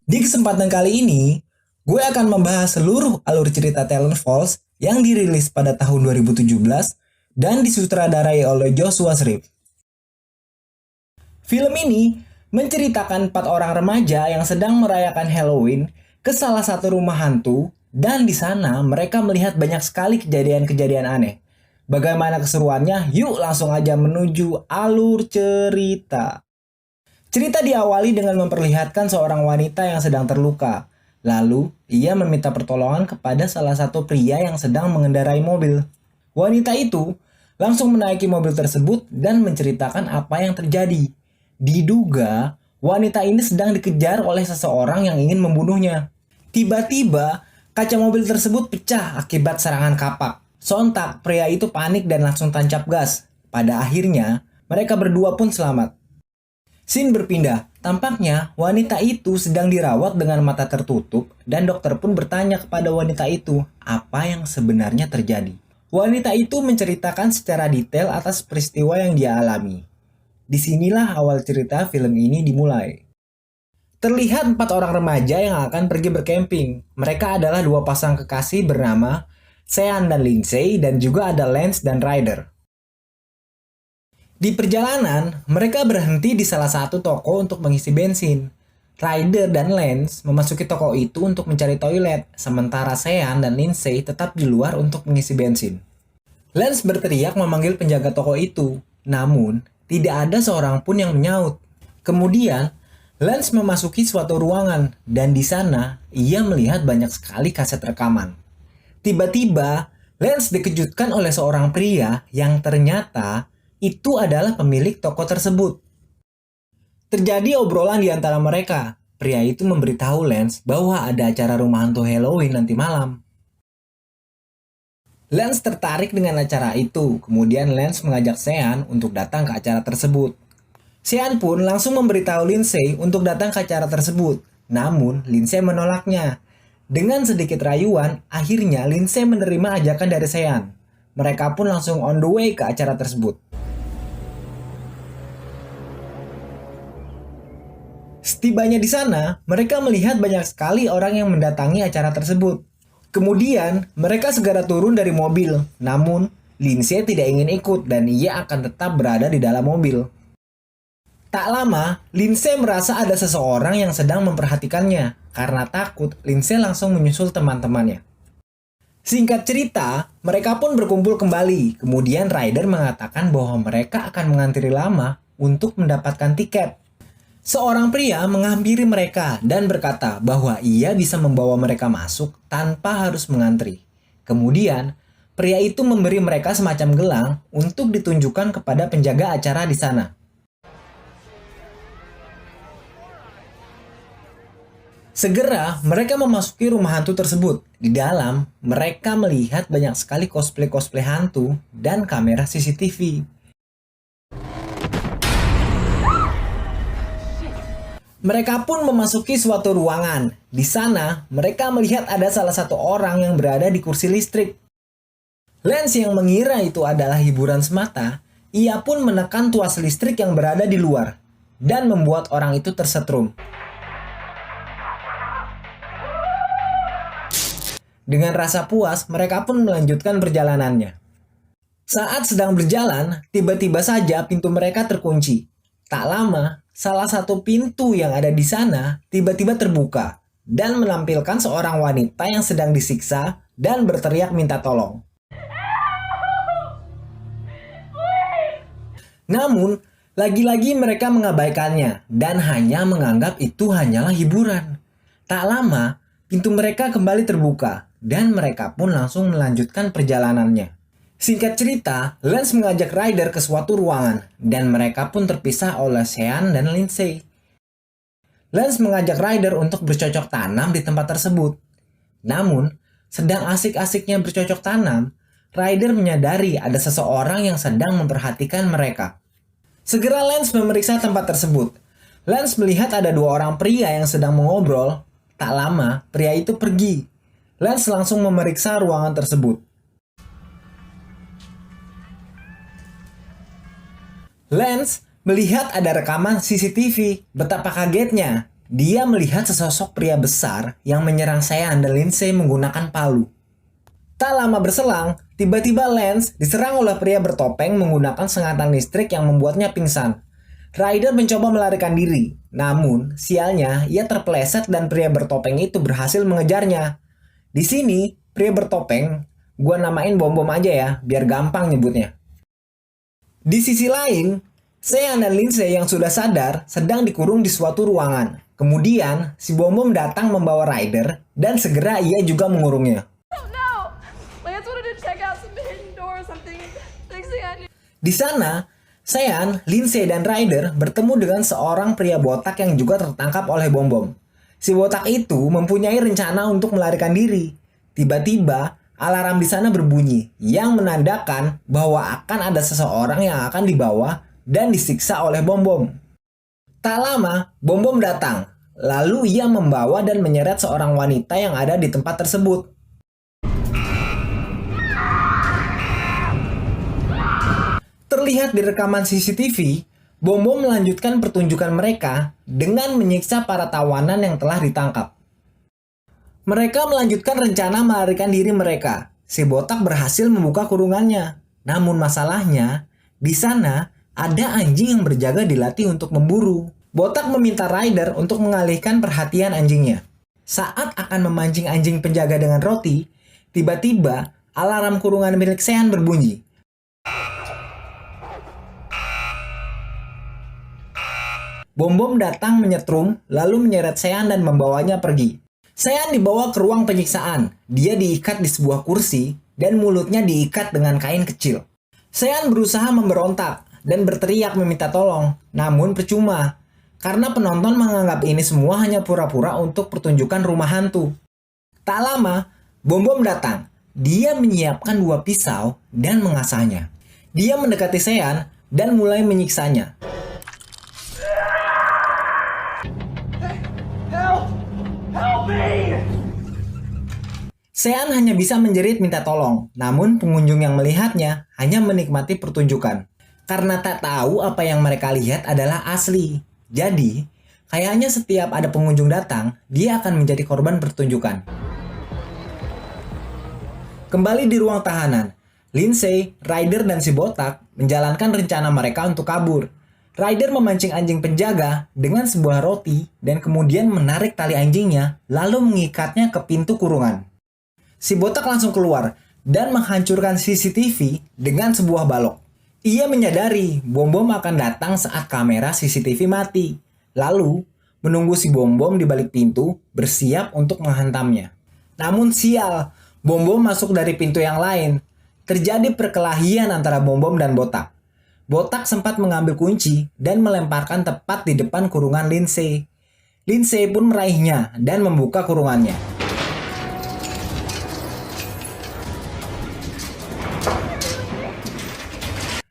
Di kesempatan kali ini, gue akan membahas seluruh alur cerita Talon Falls yang dirilis pada tahun 2017 dan disutradarai oleh Joshua Shreve. Film ini menceritakan 4 orang remaja yang sedang merayakan Halloween ke salah satu rumah hantu, dan di sana mereka melihat banyak sekali kejadian-kejadian aneh. Bagaimana keseruannya? Yuk langsung aja menuju alur cerita. Cerita diawali dengan memperlihatkan seorang wanita yang sedang terluka. Lalu, ia meminta pertolongan kepada salah satu pria yang sedang mengendarai mobil. Wanita itu langsung menaiki mobil tersebut dan menceritakan apa yang terjadi. Diduga, wanita ini sedang dikejar oleh seseorang yang ingin membunuhnya. Tiba-tiba, kaca mobil tersebut pecah akibat serangan kapak. Sontak, pria itu panik dan langsung tancap gas. Pada akhirnya, mereka berdua pun selamat. Scene berpindah. Tampaknya wanita itu sedang dirawat dengan mata tertutup dan dokter pun bertanya kepada wanita itu apa yang sebenarnya terjadi. Wanita itu menceritakan secara detail atas peristiwa yang dia alami. Disinilah awal cerita film ini dimulai. Terlihat 4 orang remaja yang akan pergi berkemping. Mereka adalah 2 pasang kekasih bernama Sean dan Lindsay, dan juga ada Lance dan Ryder. Di perjalanan, mereka berhenti di salah satu toko untuk mengisi bensin. Ryder dan Lance memasuki toko itu untuk mencari toilet, sementara Sean dan Lindsay tetap di luar untuk mengisi bensin. Lance berteriak memanggil penjaga toko itu, namun tidak ada seorang pun yang menyaut. Kemudian, Lance memasuki suatu ruangan, dan di sana ia melihat banyak sekali kaset rekaman. Tiba-tiba, Lance dikejutkan oleh seorang pria yang ternyata itu adalah pemilik toko tersebut. Terjadi obrolan di antara mereka. Pria itu memberitahu Lance bahwa ada acara rumah hantu Halloween nanti malam. Lance tertarik dengan acara itu. Kemudian Lance mengajak Sean untuk datang ke acara tersebut. Sean pun langsung memberitahu Lindsay untuk datang ke acara tersebut. Namun, Lindsay menolaknya. Dengan sedikit rayuan, akhirnya Lindsay menerima ajakan dari Sean. Mereka pun langsung on the way ke acara tersebut. Setibanya di sana, mereka melihat banyak sekali orang yang mendatangi acara tersebut. Kemudian, mereka segera turun dari mobil. Namun, Lindsay tidak ingin ikut dan ia akan tetap berada di dalam mobil. Tak lama, Lindsay merasa ada seseorang yang sedang memperhatikannya. Karena takut, Lindsay langsung menyusul teman-temannya. Singkat cerita, mereka pun berkumpul kembali. Kemudian Ryder mengatakan bahwa mereka akan mengantri lama untuk mendapatkan tiket. Seorang pria menghampiri mereka dan berkata bahwa ia bisa membawa mereka masuk tanpa harus mengantri. Kemudian, pria itu memberi mereka semacam gelang untuk ditunjukkan kepada penjaga acara di sana. Segera, mereka memasuki rumah hantu tersebut. Di dalam, mereka melihat banyak sekali cosplay-cosplay hantu dan kamera CCTV. Mereka pun memasuki suatu ruangan. Di sana, mereka melihat ada salah satu orang yang berada di kursi listrik. Lance yang mengira itu adalah hiburan semata, ia pun menekan tuas listrik yang berada di luar dan membuat orang itu tersetrum. Dengan rasa puas, mereka pun melanjutkan perjalanannya. Saat sedang berjalan, tiba-tiba saja pintu mereka terkunci. Tak lama, salah satu pintu yang ada di sana tiba-tiba terbuka dan menampilkan seorang wanita yang sedang disiksa dan berteriak minta tolong. Namun, lagi-lagi mereka mengabaikannya dan hanya menganggap itu hanyalah hiburan. Tak lama, pintu mereka kembali terbuka dan mereka pun langsung melanjutkan perjalanannya. Singkat cerita, Lance mengajak Ryder ke suatu ruangan dan mereka pun terpisah oleh Sean dan Lindsay. Lance mengajak Ryder untuk bercocok tanam di tempat tersebut. Namun, sedang asik-asiknya bercocok tanam, Ryder menyadari ada seseorang yang sedang memperhatikan mereka. Segera Lance memeriksa tempat tersebut. Lance melihat ada 2 orang pria yang sedang mengobrol. Tak lama, pria itu pergi. Lance langsung memeriksa ruangan tersebut. Lance melihat ada rekaman CCTV. Betapa kagetnya. Dia melihat sesosok pria besar yang menyerang Sean dan Lindsay menggunakan palu. Tak lama berselang, tiba-tiba Lance diserang oleh pria bertopeng menggunakan sengatan listrik yang membuatnya pingsan. Ryder mencoba melarikan diri, namun sialnya ia terpeleset dan pria bertopeng itu berhasil mengejarnya. Di sini, pria bertopeng, gua namain bom-bom aja ya, biar gampang nyebutnya. Di sisi lain, Sean dan Lindsay yang sudah sadar sedang dikurung di suatu ruangan. Kemudian, si bom-bom datang membawa Ryder dan segera ia juga mengurungnya. Di sana, Sean, Lindsay, dan Ryder bertemu dengan seorang pria botak yang juga tertangkap oleh bom-bom. Si botak itu mempunyai rencana untuk melarikan diri. Tiba-tiba, alarm di sana berbunyi yang menandakan bahwa akan ada seseorang yang akan dibawa dan disiksa oleh bom-bom. Tak lama, bom-bom datang. Lalu ia membawa dan menyeret seorang wanita yang ada di tempat tersebut. Terlihat di rekaman CCTV, bom-bom melanjutkan pertunjukan mereka dengan menyiksa para tawanan yang telah ditangkap. Mereka melanjutkan rencana melarikan diri mereka. Si botak berhasil membuka kurungannya. Namun masalahnya, di sana ada anjing yang berjaga dilatih untuk memburu. Botak meminta Ryder untuk mengalihkan perhatian anjingnya. Saat akan memancing anjing penjaga dengan roti, tiba-tiba alarm kurungan milik Sean berbunyi. Bom-bom datang menyetrum, lalu menyeret Sean dan membawanya pergi. Sean dibawa ke ruang penyiksaan. Dia diikat di sebuah kursi dan mulutnya diikat dengan kain kecil. Sean berusaha memberontak dan berteriak meminta tolong, namun percuma. Karena penonton menganggap ini semua hanya pura-pura untuk pertunjukan rumah hantu. Tak lama, bom-bom datang. Dia menyiapkan 2 pisau dan mengasahnya. Dia mendekati Sean dan mulai menyiksanya. Sean hanya bisa menjerit minta tolong, namun pengunjung yang melihatnya hanya menikmati pertunjukan. Karena tak tahu apa yang mereka lihat adalah asli. Jadi, kayaknya setiap ada pengunjung datang, dia akan menjadi korban pertunjukan. Kembali di ruang tahanan, Lindsay, Ryder, dan si botak menjalankan rencana mereka untuk kabur. Ryder memancing anjing penjaga dengan sebuah roti dan kemudian menarik tali anjingnya lalu mengikatnya ke pintu kurungan. Si botak langsung keluar dan menghancurkan CCTV dengan sebuah balok. Ia menyadari bom-bom akan datang saat kamera CCTV mati. Lalu menunggu si bom-bom di balik pintu bersiap untuk menghantamnya. Namun sial, bom-bom masuk dari pintu yang lain. Terjadi perkelahian antara bom-bom dan botak. Botak sempat mengambil kunci dan melemparkan tepat di depan kurungan Lindsay. Lindsay pun meraihnya dan membuka kurungannya.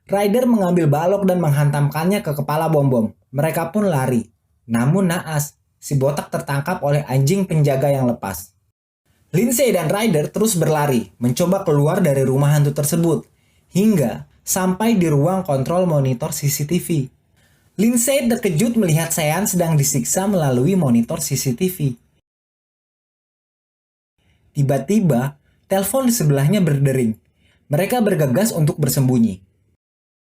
Ryder mengambil balok dan menghantamkannya ke kepala bom-bom. Mereka pun lari. Namun naas, si botak tertangkap oleh anjing penjaga yang lepas. Lindsay dan Ryder terus berlari, mencoba keluar dari rumah hantu tersebut. Hingga sampai di ruang kontrol monitor CCTV. Lindsay terkejut melihat Sean sedang disiksa melalui monitor CCTV. Tiba-tiba, telepon di sebelahnya berdering. Mereka bergegas untuk bersembunyi.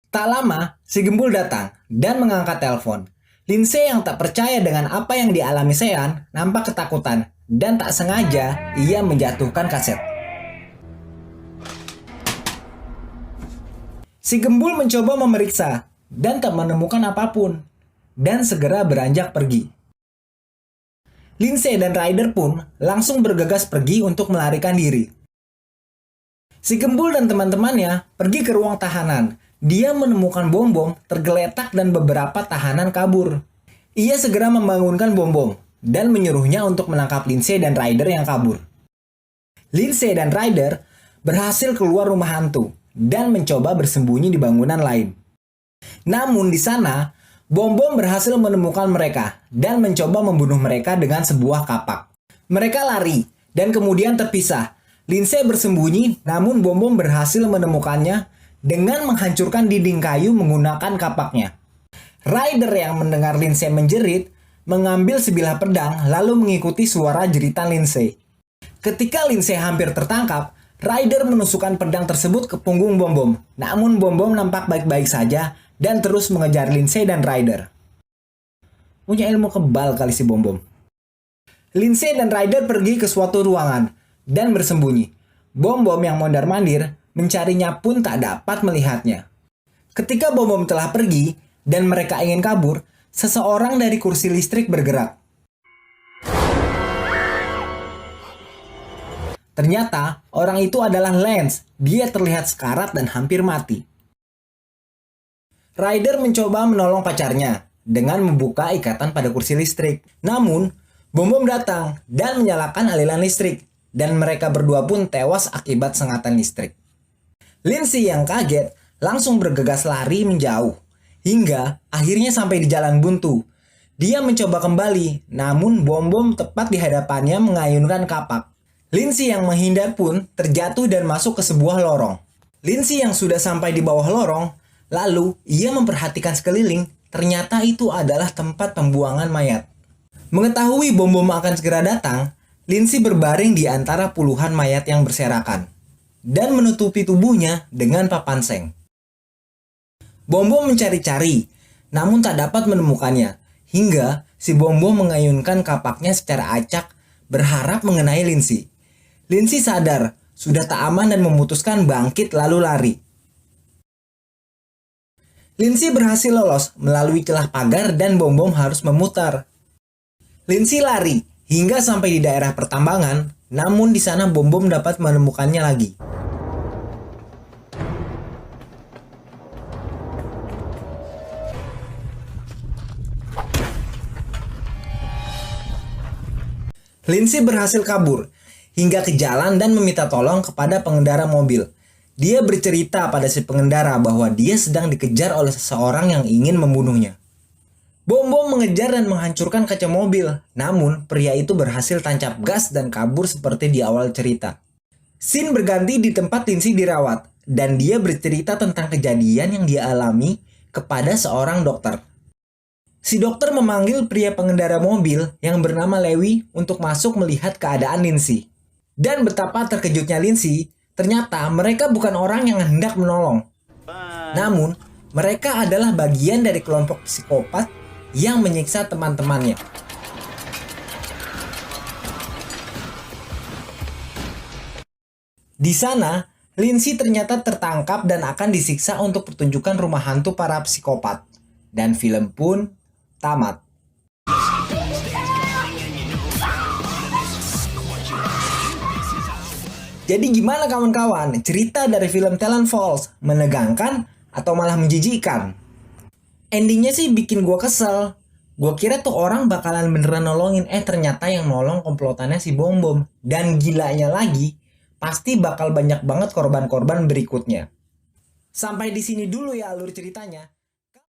Tak lama, si gembul datang dan mengangkat telepon. Lindsay yang tak percaya dengan apa yang dialami Sean nampak ketakutan dan tak sengaja ia menjatuhkan kaset. Si gembul mencoba memeriksa dan tak menemukan apapun dan segera beranjak pergi. Lindsay dan Ryder pun langsung bergegas pergi untuk melarikan diri. Si gembul dan teman-temannya pergi ke ruang tahanan. Dia menemukan bom-bom tergeletak dan beberapa tahanan kabur. Ia segera membangunkan bom-bom dan menyuruhnya untuk menangkap Lindsay dan Ryder yang kabur. Lindsay dan Ryder berhasil keluar rumah hantu dan mencoba bersembunyi di bangunan lain. Namun di sana, bom-bom berhasil menemukan mereka dan mencoba membunuh mereka dengan sebuah kapak. Mereka lari dan kemudian terpisah. Lindsay bersembunyi, namun bom-bom berhasil menemukannya dengan menghancurkan dinding kayu menggunakan kapaknya. Ryder yang mendengar Lindsay menjerit, mengambil sebilah pedang lalu mengikuti suara jeritan Lindsay. Ketika Lindsay hampir tertangkap, Ryder menusukkan pedang tersebut ke punggung Bom Bom. Namun Bom Bom nampak baik-baik saja dan terus mengejar Lindsay dan Ryder. Punya ilmu kebal kali si Bom Bom. Lindsay dan Ryder pergi ke suatu ruangan dan bersembunyi. Bom Bom yang mondar-mandir mencarinya pun tak dapat melihatnya. Ketika Bom Bom telah pergi dan mereka ingin kabur, seseorang dari kursi listrik bergerak. Ternyata orang itu adalah Lance. Dia terlihat sekarat dan hampir mati. Ryder mencoba menolong pacarnya dengan membuka ikatan pada kursi listrik. Namun, Bom Bom datang dan menyalakan aliran listrik, dan mereka berdua pun tewas akibat sengatan listrik. Lindsay yang kaget langsung bergegas lari menjauh, hingga akhirnya sampai di jalan buntu. Dia mencoba kembali, namun Bom Bom tepat di hadapannya mengayunkan kapak. Lindsay yang menghindar pun terjatuh dan masuk ke sebuah lorong. Lindsay yang sudah sampai di bawah lorong, lalu ia memperhatikan sekeliling, ternyata itu adalah tempat pembuangan mayat. Mengetahui Bom Bom akan segera datang, Lindsay berbaring di antara puluhan mayat yang berserakan dan menutupi tubuhnya dengan papan seng. Bom Bom mencari-cari, namun tak dapat menemukannya, hingga si Bom Bom mengayunkan kapaknya secara acak berharap mengenai Lindsay. Lindsay sadar sudah tak aman dan memutuskan bangkit lalu lari. Lindsay berhasil lolos melalui celah pagar dan Bom Bom harus memutar. Lindsay lari hingga sampai di daerah pertambangan, namun di sana Bom Bom dapat menemukannya lagi. Lindsay berhasil kabur hingga ke jalan dan meminta tolong kepada pengendara mobil. Dia bercerita pada si pengendara bahwa dia sedang dikejar oleh seseorang yang ingin membunuhnya. Bom Bom mengejar dan menghancurkan kaca mobil, namun pria itu berhasil tancap gas dan kabur seperti di awal cerita. Scene berganti di tempat Lindsay dirawat, dan dia bercerita tentang kejadian yang dia alami kepada seorang dokter. Si dokter memanggil pria pengendara mobil yang bernama Lewi untuk masuk melihat keadaan Lindsay. Dan betapa terkejutnya Lindsay, ternyata mereka bukan orang yang hendak menolong. Namun, mereka adalah bagian dari kelompok psikopat yang menyiksa teman-temannya. Di sana, Lindsay ternyata tertangkap dan akan disiksa untuk pertunjukan rumah hantu para psikopat. Dan film pun tamat. Jadi gimana kawan-kawan? Cerita dari film Talon Falls menegangkan atau malah menjijikkan? Endingnya sih bikin gue kesel. Gue kira tuh orang bakalan beneran nolongin, ternyata yang nolong komplotannya si Bom Bom. Dan gilanya lagi, pasti bakal banyak banget korban-korban berikutnya. Sampai di sini dulu ya alur ceritanya.